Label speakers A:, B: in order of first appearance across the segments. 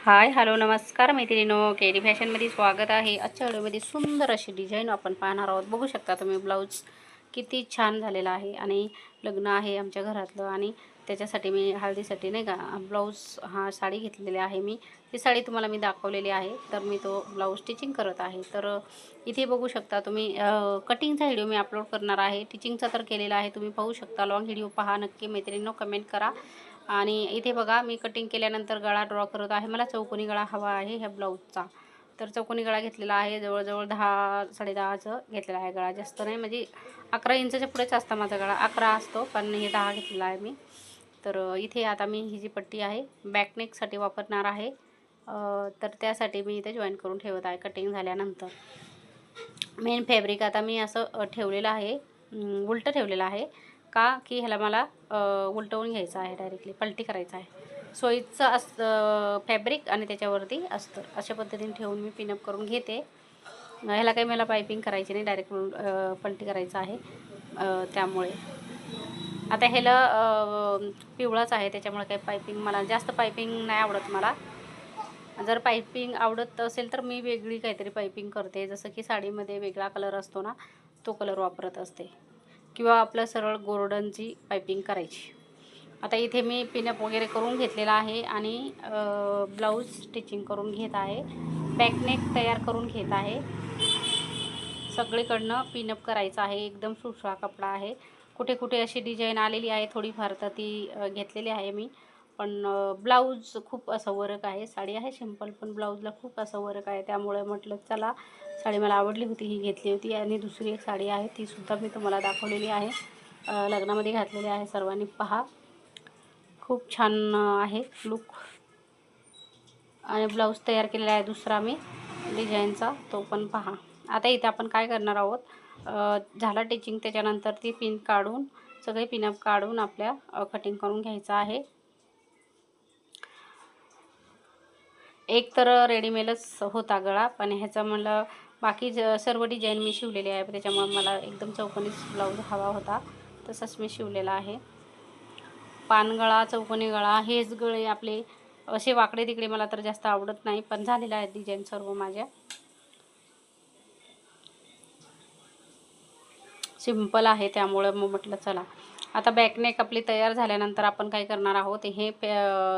A: Hi hello नमस्कार मैत्रिणीनो, KD फॅशनमध्ये स्वागत आहे। आजच्या व्हिडिओमध्ये सुंदर अशी डिझाईन आपण पाहणार आहोत। बघू शकता तुम्ही ब्लाऊज किती छान झालेला आहे आणि लग्न आहे आमच्या घरातलं आणि त्याच्यासाठी मी हळदीसाठी नाही का ब्लाऊज साडी घेतलेली आहे। मी ती साडी तुम्हाला मी दाखवलेली आहे, तर मी तो ब्लाऊज स्टिचिंग करत आहे। तर इथे बघू शकता तुम्ही कटिंगचा व्हिडिओ मी अपलोड करणार आहे। टिचिंगचा तर केलेला आहे, तुम्ही पाहू शकता। लॉंग व्हिडिओ पहा नक्की मैत्रिणींनो, कमेंट करा। आणि इथे बघा मी कटिंग केल्यानंतर गळा ड्रॉ करत आहे। मला चौकोनी गळा हवा आहे ह्या ब्लाऊजचा, तर चौकोनी गळा घेतलेला आहे। जवळजवळ 10 10.5चं घेतलेला आहे गळा, जास्त नाही, म्हणजे 11 इंचाच्या पुढेच असता माझा गळा, 11 असतो पण हे 10 घेतलेला आहे मी। तर इथे आता मी ही जी पट्टी आहे बॅकनेकसाठी वापरणार आहे, तर त्यासाठी मी इथे जॉईन करून ठेवत आहे। कटिंग झाल्यानंतर मेन फॅब्रिक आता मी असं ठेवलेलं आहे, उलटं ठेवलेलं आहे का की ह्याला मला उलटवून घ्यायचं आहे, डायरेक्टली पलटी करायचं आहे। सोयीचं फॅब्रिक आणि त्याच्यावरती अस्तर अशा पद्धतीने ठेवून मी पिनअप करून घेते। ह्याला काही मला पायपिंग करायची नाही, डायरेक्ट पलटी करायचं आहे। त्यामुळे आता ह्याला पिवळाच आहे, त्याच्यामुळे काही पायपिंग मला जास्त पायपिंग नाही आवडत मला। जर पायपिंग आवडत असेल तर मी वेगळी काहीतरी पायपिंग करते, जसं की साडीमध्ये वेगळा कलर असतो ना, तो कलर वापरत असते, किंवा आपलं सरळ गोल्डनची पायपिंग करायची। आता इथे मी पिनअप वगैरे करून घेतलेला आहे आणि ब्लाऊज स्टिचिंग करून घेत आहे। बॅकनेक तयार करून घेत आहे। सगळीकडनं पिनअप करायचं आहे, एकदम सुसळा कपडा आहे। कुठे कुठे अशी डिझाईन आलेली आहे थोडीफार, तर ती घेतलेली आहे मी, पण ब्लाऊज खूप असं वर्क आहे। साडी आहे सिंपल, पण ब्लाऊजला खूप असं वर्क आहे, त्यामुळे म्हटलं चला, साडी मला आवडली होती, ही घेतली होती। आणि दुसरी एक साडी आहे, तीसुद्धा मी तुम्हाला दाखवलेली आहे, लग्नामध्ये घातलेली आहे। सर्वांनी पहा, खूप छान आहे लुक। आणि ब्लाऊज तयार केलेला आहे दुसरा मी डिझाईनचा, तो पण पहा। आता इथे आपण काय करणार आहोत, झाला टिचिंग, त्याच्यानंतर ती पिन काढून, सगळे पिनअप काढून आपल्या कटिंग करून घ्यायचं आहे। एक तर रेडीमेडच होता गळा, पण ह्याचा मला बाकी सर्व डिझाईन मी शिवलेली आहे, त्याच्यामुळे मला एकदम चौकोनीच ब्लाऊज हवा होता, तसंच मी शिवलेला आहे। पानगळा, चौकोनी गळा, हेच गळे आपले असे वाकडे तिकडे मला तर जास्त आवडत नाही, पण झालेला आहे डिझाईन सर्व माझ्या सिंपल आहे, त्यामुळे मग म्हटलं चला। आता बॅकनेक आपली तयार झाल्यानंतर आपण काय करणार आहोत, हे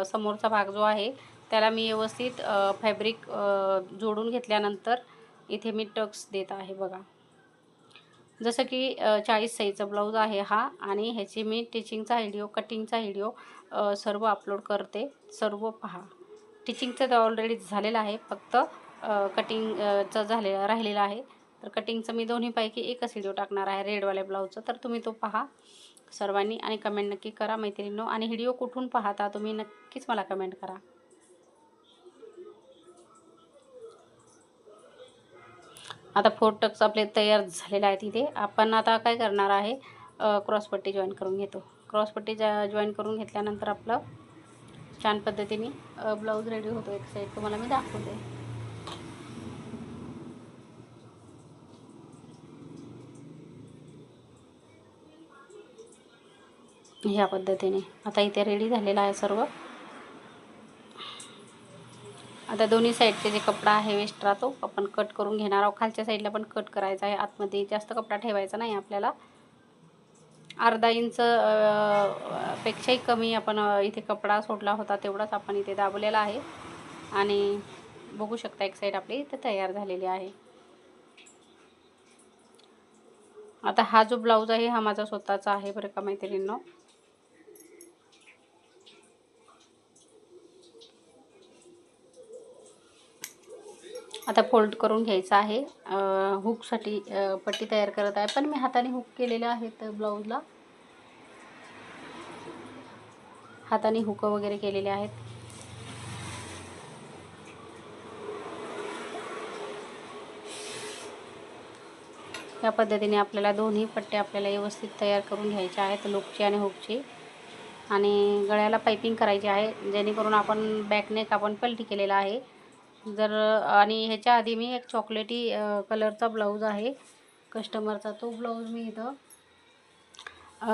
A: समोरचा भाग जो आहे त्याला मी व्यवस्थित फॅब्रिक जोडून घेतल्यानंतर इथे मी टक्स देत आहे बघा। जसं की 40 साईजचा ब्लाऊज आहे हा, आणि ह्याची मी टिचिंगचा व्हिडिओ, कटिंगचा व्हिडिओ सर्व अपलोड करते, सर्व पहा। टिचिंगचं तर ऑलरेडी झालेलं आहे, फक्त कटिंगचं राहिलेलं आहे। तर कटिंगचं मी दोन्हीपैकी एकच व्हिडिओ टाकणार आहे, रेडवाल्या ब्लाऊजचं, तर तुम्ही तो पहा सर्वांनी आणि कमेंट नक्की करा मैत्रिणींनो। आणि व्हिडिओ कुठून पाहता तुम्ही नक्कीच मला कमेंट करा। आता 4 टक्स आपले तयार झालेले आहेत। इथे आपण आता काय करणार आहे, क्रॉसपट्टी जॉईन करून घेतो। क्रॉसपट्टी जॉईन करून घेतल्यानंतर आपलं छान पद्धतीने ब्लाऊज रेडी होतो। एक साईड तुम्हाला मी दाखवते। ह्या पद्धतीने आता इथे रेडी झालेला आहे सर्व। आता दोन्ही साईडचे जे कपडा आहे एक्स्ट्रा, तो आपण कट करून घेणार आहोत। खालच्या साईडला पण कट करायचा आहे, आतमध्ये जास्त कपडा ठेवायचा नाही आपल्याला। अर्धा इंच पेक्षाही कमी आपण इथे कपडा सोडला होता, तेवढाच आपण इथे दाबलेला आहे। आणि बघू शकता एक साईड आपली इथे तयार झालेली आहे। आता हा जो ब्लाऊज आहे हा माझा स्वतःचा आहे बरं का मैत्रिणींनो। आता फोल्ड करून घ्यायचा आहे। हुकसाठी पट्टी तयार करत आहे, पण मी हाताने हुक केलेले आहेत ब्लाऊजला, हाताने हुक वगैरे केलेले आहेत। या पद्धतीने आपल्याला दोन्ही पट्ट्या आपल्याला व्यवस्थित तयार करून घ्यायच्या आहेत, लुकची आणि हुकची। आणि गळ्याला पायपिंग करायची आहे, जेणेकरून आपण बॅकनेक आपण पलटी केलेला आहे। आणि ह्याच्या आधी मी एक चॉकलेटी कलरचा ब्लाऊज आहे कस्टमरचा, तो ब्लाऊज मी इथं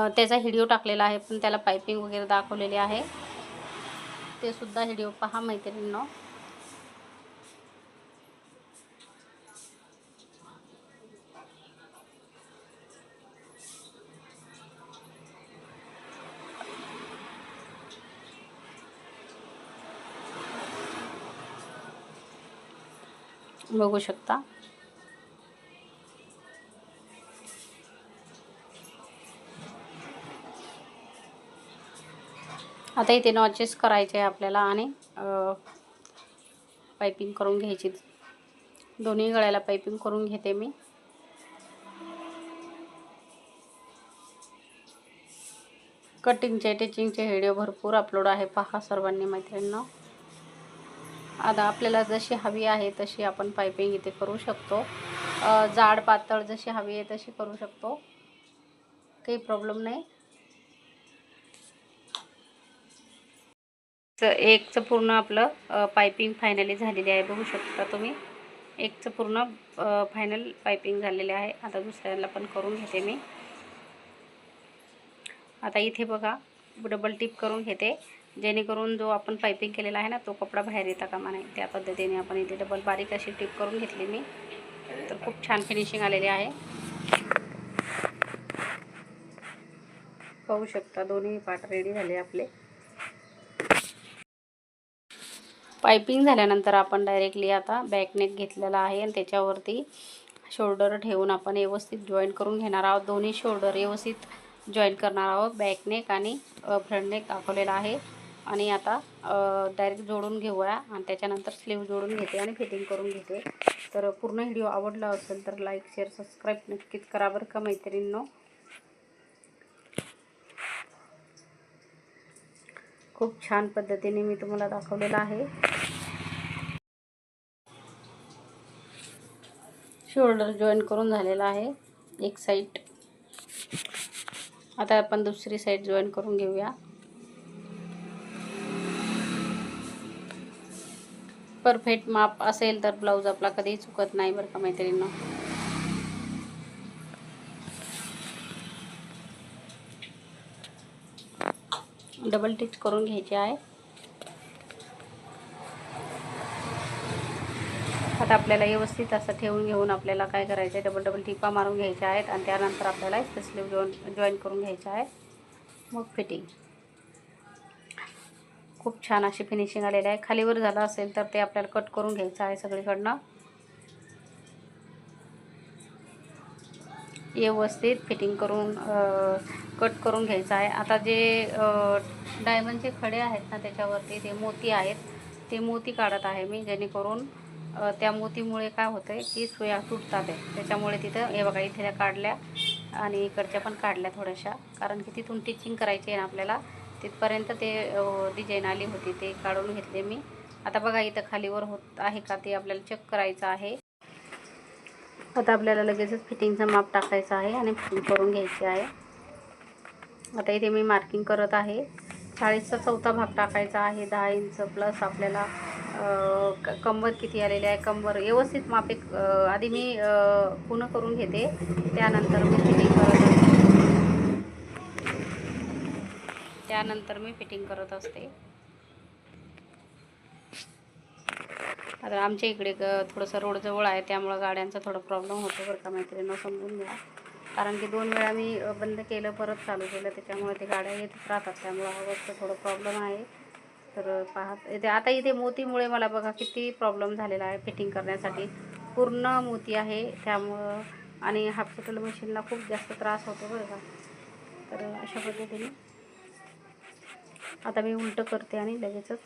A: त्याचा व्हिडिओ टाकलेला आहे, पण त्याला पायपिंग वगैरे दाखवलेली आहे, ते सुद्धा व्हिडिओ पहा मैत्रिणींनो। बघू शकता. आता इथे नॉचेस करायचे आहे आपल्याला आणि पाइपिंग करून घ्यायची. दोन्ही गळ्याला पाइपिंग करून घेते मी. कटिंगचे टिचिंगचे व्हिडिओ भरपूर अपलोड आहे, पहा सर्वांनी मैत्रिणींनो. आता आपल्याला जशी हवी आहे तशी आपण पाइपिंग इथे करू शकतो. जाड पातळ जशी हवी आहे तशी करू शकतो, काही प्रॉब्लेम नाही. एकचं पूर्ण आपलं पाइपिंग फायनली झालेली आहे, बघू शकता तुम्ही. एकचं पूर्ण फायनल पाइपिंग झालेले आहे. आता दुसऱ्याला पण करून घेते मी. आता इथे बघा डबल टिप करून घेते, जेणेकरून जो आपण पाइपिंग केलेला आहे ना तो कपडा बाहेर येता कामा नये. त्या पद्धतीने आपण इथे डबल बारीक अशी टिप करून घेतली मी. तर खूप छान फिनिशिंग आलेली आहे, पाहू शकता. दोन्ही पार्ट रेडी झाले आपले. पाइपिंग झाल्यानंतर आपण डायरेक्टली आता बॅक नेक घेतलेला आहे आणि त्याच्यावरती शोल्डर ठेवून आपण व्यवस्थित जॉईन करून घेणार आहोत. दोन्ही शोल्डर व्यवस्थित जॉईन करणार आहोत. बॅक नेक आणि फ्रंट नेक दाखवलेला आहे. आणि आता डायरेक्ट जोडून घेऊया आणि त्याच्यानंतर स्लीव जोडून घेते आणि फिटिंग करून घेते. तर पूर्ण व्हिडिओ आवडला असेल तर लाईक शेअर सबस्क्राईब नक्कीच करा बरं का मैत्रिणींनो. खूप छान पद्धतीने मी तुम्हाला दाखवलेलं आहे. शोल्डर जॉईन करून झालेला आहे एक साईड. आता आपण दुसरी साईड जॉईन करून घेऊया. परफेक्ट माप असेल तर ब्लाऊज आपला कधीही चुकत नाही बरं का मैत्रिणींनो. डबल टिच करून घ्यायची आहे. आता आपल्याला व्यवस्थित असं ठेवून घेऊन आपल्याला काय करायचं आहे, डबल टिपा मारून घ्यायच्या आहेत आणि त्यानंतर आपल्याला इथे स्लीव जॉईन करून घ्यायचं आहे. मग फिटिंग खूप छान अशी फिनिशिंग आलेली आहे. खालीवर झालं असेल तर ते आपल्याला कट करून घ्यायचं आहे सगळीकडनं. व्यवस्थित फिटिंग करून कट करून घ्यायचं आहे. आता जे डायमंडचे खडे आहेत ना त्याच्यावरती ते मोती आहेत, ते मोती काढत आहे मी, जेणेकरून त्या मोतीमुळे काय होतं आहे की सुया तुटतात आहे. त्याच्यामुळे तिथं हे बघा इथे त्या काढल्या आणि इकडच्या पण काढल्या थोड्याशा, कारण की तिथून टिचिंग करायची आहे ना आपल्याला, तिथपर्यंत ते डिझाईन आली होती ते काढून घेतले मी. आता बघा इथं खालीवर होत आहे का ते आपल्याला चेक करायचं आहे. आता आपल्याला लगेचच फिटिंगचं माप टाकायचं आहे आणि फिटिंग करून घ्यायची आहे. आता इथे मी मार्किंग करत आहे. 40चा चौथा भाग टाकायचा आहे. 10 इंच प्लस आपल्याला कंबर किती आलेली आहे, कंबर व्यवस्थित माप एक आधी मी पूर्ण करून घेते, त्यानंतर मी फिटिंग करत असते. आता आमच्या इकडे थोडंसं रोड जवळ आहे, त्यामुळं गाड्यांचा थोडा प्रॉब्लेम होतो बरं का मैत्रिणींनो, समजून घ्या. कारण की 2 वेळा मी बंद केलं परत चालू केलं, त्याच्यामुळे ते गाड्या येतच राहतात, त्यामुळं आवाजचा थोडं प्रॉब्लेम आहे. तर पाहत इथे आता इथे मोतीमुळे मला बघा किती प्रॉब्लेम झालेला आहे फिटिंग करण्यासाठी. पूर्ण मोती आहे त्यामुळं, आणि हाफ कटल मशीनला खूप जास्त त्रास होतो बरं का. तर अशा पद्धतीने आता मी उलटं करते आणि लगेचच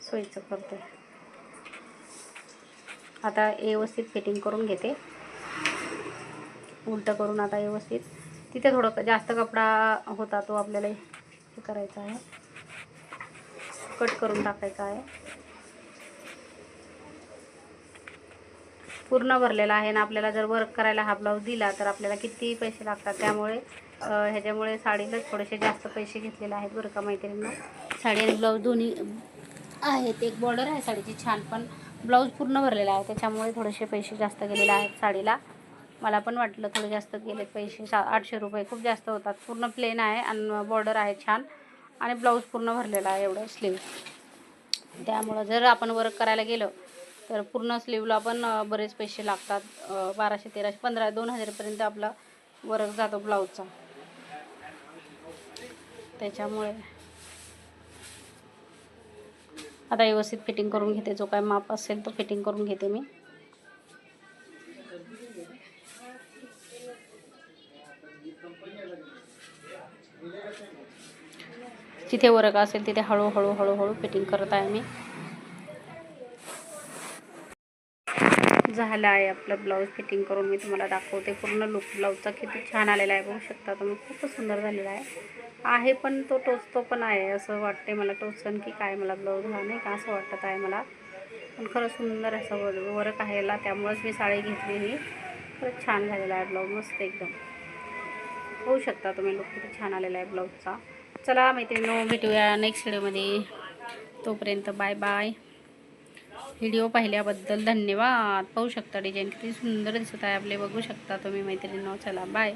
A: सोयीचं करते. आता व्यवस्थित फिटिंग करून घेते, उलटं करून. आता व्यवस्थित तिथे थोडं जास्त कपडा होता तो आपल्याला हे करायचा आहे, कट करून टाकायचा आहे. पूर्ण भरलेला आहे ना आपल्याला जर वर्क करायला हा ब्लाऊज दिला तर आपल्याला किती पैसे लागतात, त्यामुळे ह्याच्यामुळे साडीलाच थोडेसे जास्त पैसे घेतलेले आहेत बरं का मैत्रिणींनो. साडी आणि ब्लाऊज दोन्ही आहेत. एक बॉर्डर आहे साडीची छान, पण ब्लाऊज पूर्ण भरलेला आहे त्याच्यामुळे थोडेसे पैसे जास्त गेलेले आहेत साडीला. मला पण वाटलं थोडे जास्त गेले पैसे. 800 रुपये खूप जास्त होतात. पूर्ण प्लेन आहे आणि बॉर्डर आहे छान, आणि ब्लाऊज पूर्ण भरलेला आहे एवढं स्लीव. त्यामुळं जर आपण वर्क करायला गेलो तर पूर्ण स्लीवला पण बरेच पैसे लागतात. 1200, 1300, 1500, 2000पर्यंत आपला वर्क जातो ब्लाऊजचा. त्याच्यामुळे आता व्यवस्थित फिटिंग करून घेते, जो काय माप असेल तो फिटिंग करून घेते मी. जिथे वर्क असेल तिथे हळूहळू फिटिंग करत आहे मी. झालं आहे आपलं ब्लाऊज फिटिंग करून. मी तुम्हाला दाखवते पूर्ण लुक ब्लाऊजचा किती छान आलेला आहे, बघू शकता तुम्ही. खूपच सुंदर झालेला आहे पण तो टोचतो पण आहे, असं वाटते मला टोचन की काय मला ब्लाऊज हा नाही का असं वाटत आहे मला. पण खरं सुंदर असं वर्क आहे याला, त्यामुळेच मी साडी घेतली ही. खरंच छान झालेला आहे ब्लाऊज, मस्त एकदम. होऊ शकता तुम्ही लुक किती छान आलेला आहे ब्लाऊजचा. चला मैत्रिणींनो, भेटूया नेक्स्ट व्हिडिओमध्ये. तोपर्यंत बाय बाय. व्हिडिओ पाहिल्याबद्दल धन्यवाद. पाहू शकता डिझाईन किती सुंदर दिसत आहे आपले, बघू शकता तुम्ही मैत्रिणींनो. चला बाय.